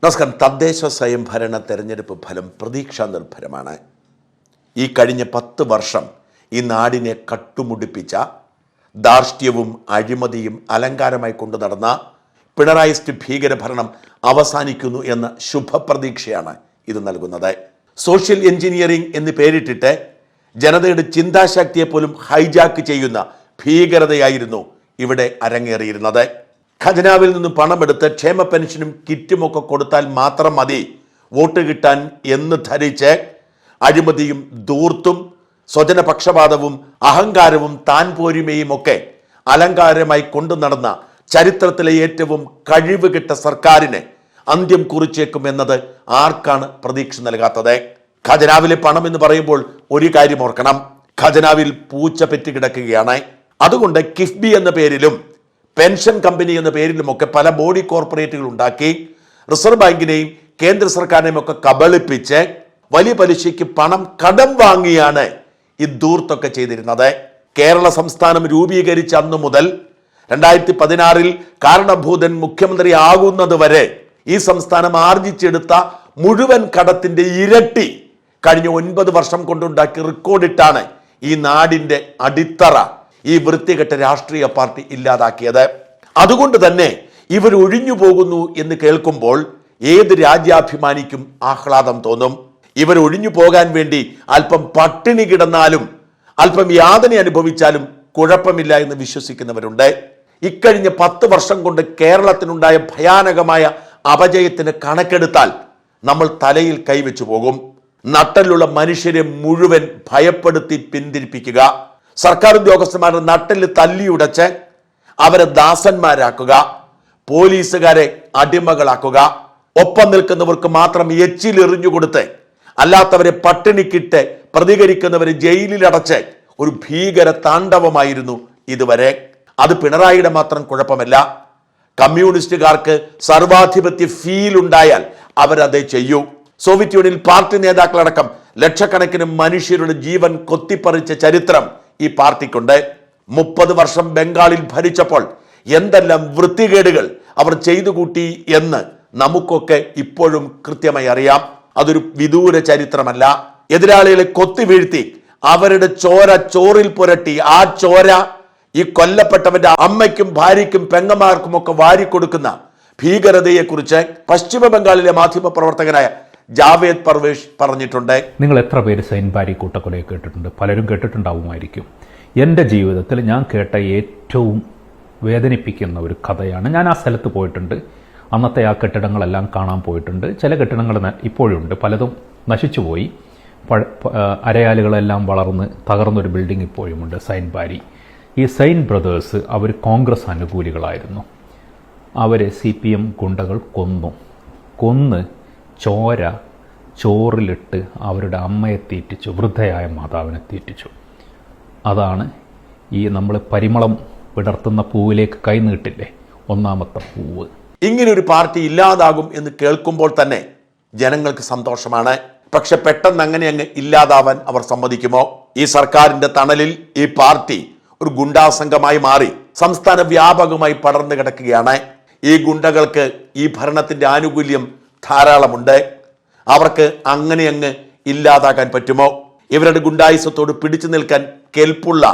നമസ്കാരം. തദ്ദേശ സ്വയംഭരണ തെരഞ്ഞെടുപ്പ് ഫലം പ്രതീക്ഷാ നിർഭരമാണ്. ഈ കഴിഞ്ഞ 10 വർഷം ഈ നാടിനെ കട്ടുമുടിപ്പിച്ച ധാർഷ്ട്യവും അഴിമതിയും അലങ്കാരമായി കൊണ്ടു നടന്ന പിണറായിസ്റ്റ് ഭീകരഭരണം അവസാനിക്കുന്നു എന്ന ശുഭപ്രതീക്ഷയാണ് ഇത് നൽകുന്നത്. സോഷ്യൽ എഞ്ചിനീയറിംഗ് എന്ന് പേരിട്ടിട്ട് ജനതയുടെ ചിന്താശക്തിയെ പോലും ഹൈജാക്ക് ചെയ്യുന്ന ഭീകരതയായിരുന്നു ഇവിടെ അരങ്ങേറിയിരുന്നത്. ഖജനാവിൽ നിന്ന് പണമെടുത്ത് ക്ഷേമ പെൻഷനും കിറ്റുമൊക്കെ കൊടുത്താൽ മാത്രം മതി വോട്ട് കിട്ടാൻ എന്ന് ധരിച്ച് അഴിമതിയും ധൂർത്തും സ്വജനപക്ഷപാതവും അഹങ്കാരവും താൻ പോരുമയും ഒക്കെ അലങ്കാരമായി കൊണ്ടു നടന്ന ചരിത്രത്തിലെ ഏറ്റവും കഴിവുകെട്ട സർക്കാരിന് അന്ത്യം കുറിച്ചേക്കും എന്നത് ആർക്കാണ് പ്രതീക്ഷ നൽകാത്തത്? ഖജനാവിലെ പണം എന്ന് പറയുമ്പോൾ ഒരു കാര്യം ഓർക്കണം, ഖജനാവിൽ പൂച്ച പെറ്റ് കിടക്കുകയാണ്. അതുകൊണ്ട് കിഫ്ബി എന്ന പേരിലും പെൻഷൻ കമ്പനി എന്ന പേരിലുമൊക്കെ പല ബോഡി കോർപ്പറേറ്റുകൾ ഉണ്ടാക്കി റിസർവ് ബാങ്കിനെയും കേന്ദ്ര സർക്കാരിനെയും ഒക്കെ കബളിപ്പിച്ച് വലിയ പലിശയ്ക്ക് പണം കടം വാങ്ങിയാണ് ഈ ധൂർത്തൊക്കെ ചെയ്തിരുന്നത്. കേരള സംസ്ഥാനം രൂപീകരിച്ച അന്നു മുതൽ 2016 കാരണഭൂതൻ മുഖ്യമന്ത്രി ആകുന്നത് വരെ ഈ സംസ്ഥാനം ആർജിച്ചെടുത്ത മുഴുവൻ കടത്തിന്റെ ഇരട്ടി കഴിഞ്ഞ 9 വർഷം കൊണ്ടുണ്ടാക്കി റെക്കോർഡിട്ടാണ് ഈ നാടിന്റെ അടിത്തറ ഈ വൃത്തികെട്ട രാഷ്ട്രീയ പാർട്ടി ഇല്ലാതാക്കിയത്. അതുകൊണ്ട് തന്നെ ഇവർ ഒഴിഞ്ഞു പോകുന്നു എന്ന് കേൾക്കുമ്പോൾ ഏത് രാജ്യാഭിമാനിക്കും ആഹ്ലാദം തോന്നും. ഇവർ ഒഴിഞ്ഞു പോകാൻ വേണ്ടി അല്പം പട്ടിണി കിടന്നാലും അല്പം യാതന അനുഭവിച്ചാലും കുഴപ്പമില്ല എന്ന് വിശ്വസിക്കുന്നവരുണ്ട്. ഇക്കഴിഞ്ഞ 10 വർഷം കൊണ്ട് കേരളത്തിനുണ്ടായ ഭയാനകമായ അപജയത്തിന് കണക്കെടുത്താൽ നമ്മൾ തലയിൽ കൈവച്ചു പോകും. നട്ടലുള്ള മനുഷ്യരെ മുഴുവൻ ഭയപ്പെടുത്തി പിന്തിരിപ്പിക്കുക, സർക്കാർ ഉദ്യോഗസ്ഥന്മാരുടെ നട്ടിൽ തല്ലിയുടച്ച് അവരെ ദാസന്മാരാക്കുക, പോലീസുകാരെ അടിമകളാക്കുക, ഒപ്പം നിൽക്കുന്നവർക്ക് മാത്രം എച്ചിലെറിഞ്ഞുകൊടുത്ത് അല്ലാത്തവരെ പട്ടിണിക്കിട്ട് പ്രതികരിക്കുന്നവരെ ജയിലിലടച്ച് ഒരു ഭീകര താണ്ഡവമായിരുന്നു ഇതുവരെ. അത് പിണറായിയുടെ മാത്രം കുഴപ്പമല്ല. കമ്മ്യൂണിസ്റ്റുകാർക്ക് സർവാധിപത്യ ഫീൽ ഉണ്ടായാൽ അവരതേ ചെയ്യൂ. സോവിയറ്റ് യൂണിയനിൽ പാർട്ടി നേതാക്കളടക്കം ലക്ഷക്കണക്കിന് മനുഷ്യരുടെ ജീവൻ കൊത്തിപ്പറിച്ച ചരിത്രം ഈ പാർട്ടിക്കുണ്ട്. 30 വർഷം ബംഗാളിൽ ഭരിച്ചപ്പോൾ എന്തെല്ലാം വൃത്തികേടുകൾ അവർ ചെയ്തു കൂട്ടി എന്ന് നമുക്കൊക്കെ ഇപ്പോഴും കൃത്യമായി അറിയാം. അതൊരു വിദൂര ചരിത്രമല്ല. എതിരാളികളെ കൊത്തി വീഴ്ത്തി അവരുടെ ചോര ചോറിൽ പുരട്ടി ആ ചോര ഈ കൊല്ലപ്പെട്ടവന്റെ അമ്മയ്ക്കും ഭാര്യയ്ക്കും പെങ്ങന്മാർക്കും ഒക്കെ വാരിക്കൊടുക്കുന്ന ഭീകരതയെക്കുറിച്ച് പശ്ചിമ ബംഗാളിലെ മാധ്യമ പ്രവർത്തകനായ ജാവേദ് പർവേഷ് പറഞ്ഞിട്ടുണ്ട്. നിങ്ങൾ എത്ര പേര് സൈൻ ബാരി കൂട്ടക്കൊലയെ കേട്ടിട്ടുണ്ട്? പലരും കേട്ടിട്ടുണ്ടാവുമായിരിക്കും. എൻ്റെ ജീവിതത്തിൽ ഞാൻ കേട്ട ഏറ്റവും വേദനിപ്പിക്കുന്ന ഒരു കഥയാണ്. ഞാൻ ആ സ്ഥലത്ത് പോയിട്ടുണ്ട്. അന്നത്തെ ആ കെട്ടിടങ്ങളെല്ലാം കാണാൻ പോയിട്ടുണ്ട്. ചില കെട്ടിടങ്ങൾ ഇപ്പോഴുണ്ട്, പലതും നശിച്ചുപോയി. അരയാലുകളെല്ലാം വളർന്ന് തകർന്നൊരു ബിൽഡിംഗ് ഇപ്പോഴുമുണ്ട്, സൈൻ ബാരി. ഈ സൈൻ ബ്രദേഴ്സ് അവർ കോൺഗ്രസ് അനുകൂലികളായിരുന്നു. അവരെ CPM ഗുണ്ടകൾ കൊന്ന് ചോറിലിട്ട് അവരുടെ അമ്മയെ തീറ്റിച്ചു, വൃദ്ധയായ മാതാവിനെ തീറ്റിച്ചു. അതാണ് ഈ നമ്മൾ പരിമളം വിടർത്തുന്ന പൂവിലേക്ക് കൈനീട്ടില്ലേ, ഒന്നാമത്തെ പൂവ്. ഇങ്ങനൊരു പാർട്ടി ഇല്ലാതാകും എന്ന് കേൾക്കുമ്പോൾ തന്നെ ജനങ്ങൾക്ക് സന്തോഷമാണ്. പക്ഷെ പെട്ടെന്ന് അങ്ങ് ഇല്ലാതാവാൻ അവർ സമ്മതിക്കുമോ? ഈ സർക്കാരിന്റെ തണലിൽ ഈ പാർട്ടി ഒരു ഗുണ്ടാസംഘമായി മാറി സംസ്ഥാന വ്യാപകമായി പടർന്നു കിടക്കുകയാണ്. ഈ ഗുണ്ടകൾക്ക് ഈ ഭരണത്തിന്റെ ആനുകൂല്യം ധാരാളമുണ്ട്. അവർക്ക് അങ്ങ് ഇല്ലാതാക്കാൻ പറ്റുമോ? ഇവരുടെ ഗുണ്ടായുസത്തോട് പിടിച്ചു നിൽക്കാൻ കെൽപ്പുള്ള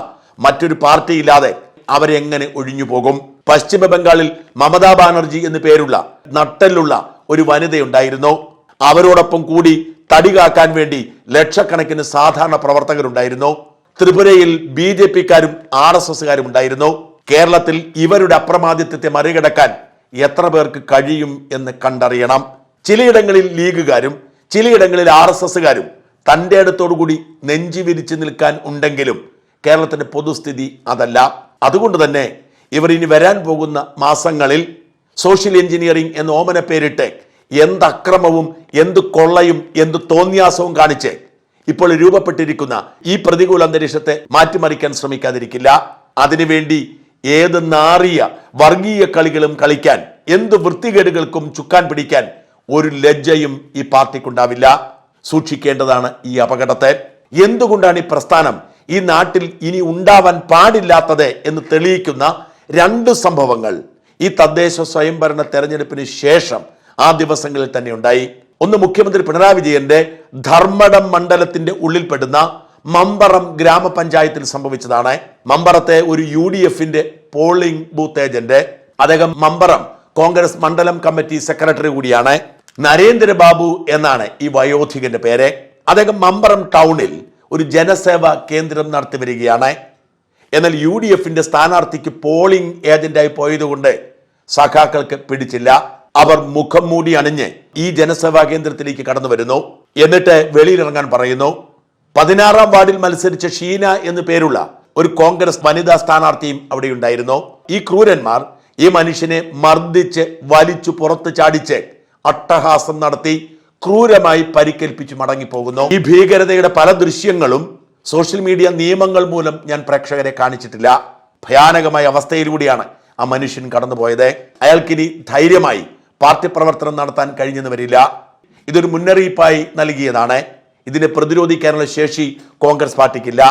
മറ്റൊരു പാർട്ടി ഇല്ലാതെ അവരെങ്ങനെ ഒഴിഞ്ഞു പോകും? പശ്ചിമ ബംഗാളിൽ മമതാ ബാനർജി എന്ന് പേരുള്ള നട്ടലുള്ള ഒരു വനിതയുണ്ടായിരുന്നു. അവരോടൊപ്പം കൂടി തടി കാക്കാൻ വേണ്ടി ലക്ഷക്കണക്കിന് സാധാരണ പ്രവർത്തകരുണ്ടായിരുന്നു. ത്രിപുരയിൽ BJPക്കാരും RSSകാരും ഉണ്ടായിരുന്നു. കേരളത്തിൽ ഇവരുടെ അപ്രമാദിത്വത്തെ മറികടക്കാൻ എത്ര പേർക്ക് കഴിയും എന്ന് കണ്ടറിയണം. ചിലയിടങ്ങളിൽ ലീഗുകാരും ചിലയിടങ്ങളിൽ RSSകാരും തൻ്റെ അടുത്തോടുകൂടി നെഞ്ചി വിരിച്ചു നിൽക്കാൻ ഉണ്ടെങ്കിലും കേരളത്തിന്റെ പൊതുസ്ഥിതി അതല്ല. അതുകൊണ്ട് തന്നെ ഇവർ ഇനി വരാൻ പോകുന്ന മാസങ്ങളിൽ സോഷ്യൽ എഞ്ചിനീയറിംഗ് എന്ന ഓമന പേരിട്ട് എന്ത് അക്രമവും എന്ത് കൊള്ളയും എന്ത് തോന്നിയാസവും കാണിച്ച് ഇപ്പോൾ രൂപപ്പെട്ടിരിക്കുന്ന ഈ പ്രതികൂല അന്തരീക്ഷത്തെ മാറ്റിമറിക്കാൻ ശ്രമിക്കാതിരിക്കില്ല. അതിനുവേണ്ടി ഏത് നാറിയ വർഗീയ കളികളും കളിക്കാൻ, എന്ത് വൃത്തികേടുകൾക്കും ചുക്കാൻ പിടിക്കാൻ ഒരു ലജ്ജയും ഈ പാർട്ടിക്കുണ്ടാവില്ല. സൂക്ഷിക്കേണ്ടതാണ് ഈ അപകടത്തെ. എന്തുകൊണ്ടാണ് ഈ പ്രസ്ഥാനം ഈ നാട്ടിൽ ഇനി ഉണ്ടാവാൻ പാടില്ലാത്തത് എന്ന് തെളിയിക്കുന്ന 2 സംഭവങ്ങൾ ഈ തദ്ദേശ സ്വയംഭരണ തെരഞ്ഞെടുപ്പിന് ശേഷം ആ ദിവസങ്ങളിൽ തന്നെ ഉണ്ടായി. ഒന്ന് മുഖ്യമന്ത്രി പിണറായി വിജയന്റെ ധർമ്മടം മണ്ഡലത്തിന്റെ ഉള്ളിൽപ്പെടുന്ന മമ്പറം ഗ്രാമപഞ്ചായത്തിൽ സംഭവിച്ചതാണ്. മമ്പറത്തെ ഒരു UDFന്റെ പോളിംഗ് ബൂത്ത് ഏജന്റ്, അദ്ദേഹം മമ്പറം കോൺഗ്രസ് മണ്ഡലം കമ്മിറ്റി സെക്രട്ടറി കൂടിയാണ്. നരേന്ദ്രബാബു എന്നാണ് ഈ വയോധികന്റെ പേര്. അദ്ദേഹം മമ്പറം ടൗണിൽ ഒരു ജനസേവാ കേന്ദ്രം നടത്തി വരികയാണ്. എന്നാൽ UDFന്റെ സ്ഥാനാർത്ഥിക്ക് പോളിംഗ് ഏജന്റായി പോയതുകൊണ്ട് സഖാക്കൾക്ക് പിടിച്ചില്ല. അവർ മുഖം മൂടി അണിഞ്ഞ് ഈ ജനസേവാ കേന്ദ്രത്തിലേക്ക് കടന്നു വരുന്നു. എന്നിട്ട് വെളിയിലിറങ്ങാൻ പറയുന്നു. 16-ാം വാർഡിൽ മത്സരിച്ച ഷീന എന്നു പേരുള്ള ഒരു കോൺഗ്രസ് വനിതാ സ്ഥാനാർത്ഥിയും അവിടെ ഉണ്ടായിരുന്നു. ഈ ക്രൂരന്മാർ ഈ മനുഷ്യനെ മർദ്ദിച്ച് വലിച്ചു പുറത്ത് ചാടിച്ച് അട്ടഹാസം നടത്തി ക്രൂരമായി പരിക്കേൽപ്പിച്ച് മടങ്ങിപ്പോകുന്നു. ഈ ഭീകരതയുടെ പല ദൃശ്യങ്ങളും സോഷ്യൽ മീഡിയ നിയമങ്ങൾ മൂലം ഞാൻ പ്രേക്ഷകരെ കാണിച്ചിട്ടില്ല. ഭയാനകമായ അവസ്ഥയിലൂടെയാണ് ആ മനുഷ്യൻ കടന്നുപോയത്. അയാൾക്കിനി ധൈര്യമായി പാർട്ടി പ്രവർത്തനം നടത്താൻ കഴിഞ്ഞെന്ന് വരില്ല. ഇതൊരു മുന്നറിയിപ്പായി നൽകിയതാണ്. ഇതിനെ പ്രതിരോധിക്കാനുള്ള ശേഷി കോൺഗ്രസ് പാർട്ടിക്കില്ല.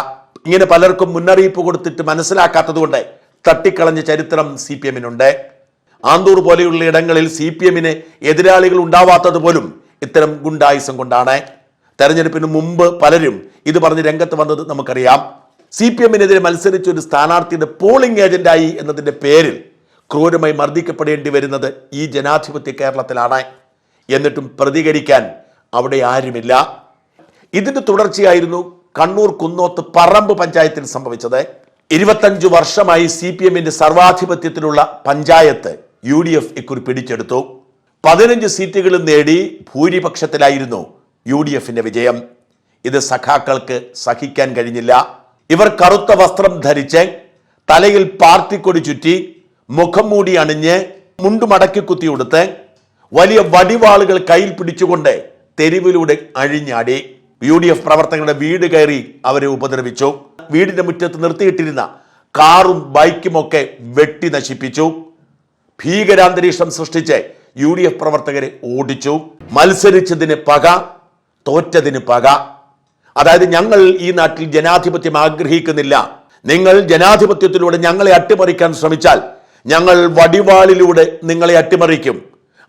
ഇങ്ങനെ പലർക്കും മുന്നറിയിപ്പ് കൊടുത്തിട്ട് മനസ്സിലാക്കാത്തതുകൊണ്ട് തട്ടിക്കളഞ്ഞ ചരിത്രം CPM-നുണ്ട്. ആന്തൂർ പോലെയുള്ള ഇടങ്ങളിൽ CPM-ന് എതിരാളികൾ ഉണ്ടാവാത്തത് പോലും ഇത്തരം ഗുണ്ടായുസം കൊണ്ടാണ്. തെരഞ്ഞെടുപ്പിന് മുമ്പ് പലരും ഇത് പറഞ്ഞ് രംഗത്ത് വന്നത് നമുക്കറിയാം. CPM-നെതിരെ മത്സരിച്ച ഒരു സ്ഥാനാർത്ഥിയുടെ പോളിംഗ് ഏജന്റായി എന്നതിന്റെ പേരിൽ ക്രൂരമായി മർദ്ദിക്കപ്പെടേണ്ടി വരുന്നത് ഈ ജനാധിപത്യ കേരളത്തിലാണ്. എന്നിട്ടും പ്രതികരിക്കാൻ അവിടെ ആരുമില്ല. ഇതിന്റെ തുടർച്ചയായിരുന്നു കണ്ണൂർ കുന്നോത്ത് പറമ്പ് പഞ്ചായത്തിൽ സംഭവിച്ചത്. 25 വർഷമായി CPM-ന്റെ സർവാധിപത്യത്തിലുള്ള പഞ്ചായത്ത് UDF ഇക്കുറി പിടിച്ചെടുത്തു. 15 സീറ്റുകളും നേടി ഭൂരിപക്ഷത്തിലായിരുന്നു UDFന്റെ വിജയം. ഇത് സഖാക്കൾക്ക് സഹിക്കാൻ കഴിഞ്ഞില്ല. ഇവർ കറുത്ത വസ്ത്രം ധരിച്ച് തലയിൽ പാർട്ടിക്കൊടി ചുറ്റി മുഖം മൂടി അണിഞ്ഞ് മുണ്ടുമടക്കി കുത്തിയെടുത്ത് വലിയ വടിവാളുകൾ കയ്യിൽ പിടിച്ചുകൊണ്ട് തെരുവിലൂടെ അഴിഞ്ഞാടി. UDF പ്രവർത്തകരുടെ വീട് കയറി അവരെ ഉപദ്രവിച്ചു. വീടിന്റെ മുറ്റത്ത് നിർത്തിയിട്ടിരുന്ന കാറും ബൈക്കുമൊക്കെ വെട്ടി നശിപ്പിച്ചു. ഭീകരാന്തരീക്ഷം സൃഷ്ടിച്ച് UDF പ്രവർത്തകരെ ഓടിച്ചു. മത്സരിച്ചതിന് പക, തോറ്റതിന് പക. അതായത് ഞങ്ങൾ ഈ നാട്ടിൽ ജനാധിപത്യം ആഗ്രഹിക്കുന്നില്ല, നിങ്ങൾ ജനാധിപത്യത്തിലൂടെ ഞങ്ങളെ അട്ടിമറിക്കാൻ ശ്രമിച്ചാൽ ഞങ്ങൾ വടിവാളിലൂടെ നിങ്ങളെ അട്ടിമറിക്കും,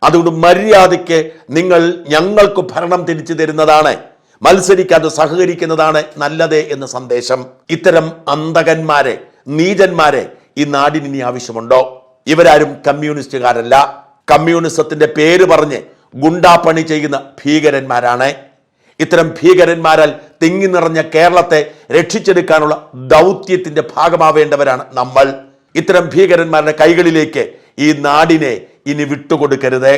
അതുകൊണ്ട് മര്യാദയ്ക്ക് നിങ്ങൾ ഞങ്ങൾക്ക് ഭരണം തിരിച്ചു തരുന്നതാണ്, മത്സരിക്കാതെ സഹകരിക്കുന്നതാണ് നല്ലത് എന്ന സന്ദേശം. ഇത്തരം അന്തകന്മാരെ, നീചന്മാരെ ഈ നാടിന് ഇനി ആവശ്യമുണ്ടോ? ഇവരാരും കമ്മ്യൂണിസ്റ്റുകാരല്ല. കമ്മ്യൂണിസത്തിന്റെ പേര് പറഞ്ഞ് ഗുണ്ടാപ്പണി ചെയ്യുന്ന ഭീകരന്മാരാണ്. ഇത്തരം ഭീകരന്മാരാൽ തിങ്ങി നിറഞ്ഞ കേരളത്തെ രക്ഷിച്ചെടുക്കാനുള്ള ദൗത്യത്തിന്റെ ഭാഗമാവേണ്ടവരാണ് നമ്മൾ. ഇത്തരം ഭീകരന്മാരുടെ കൈകളിലേക്ക് ഈ നാടിനെ ഇനി വിട്ടുകൊടുക്കരുത്.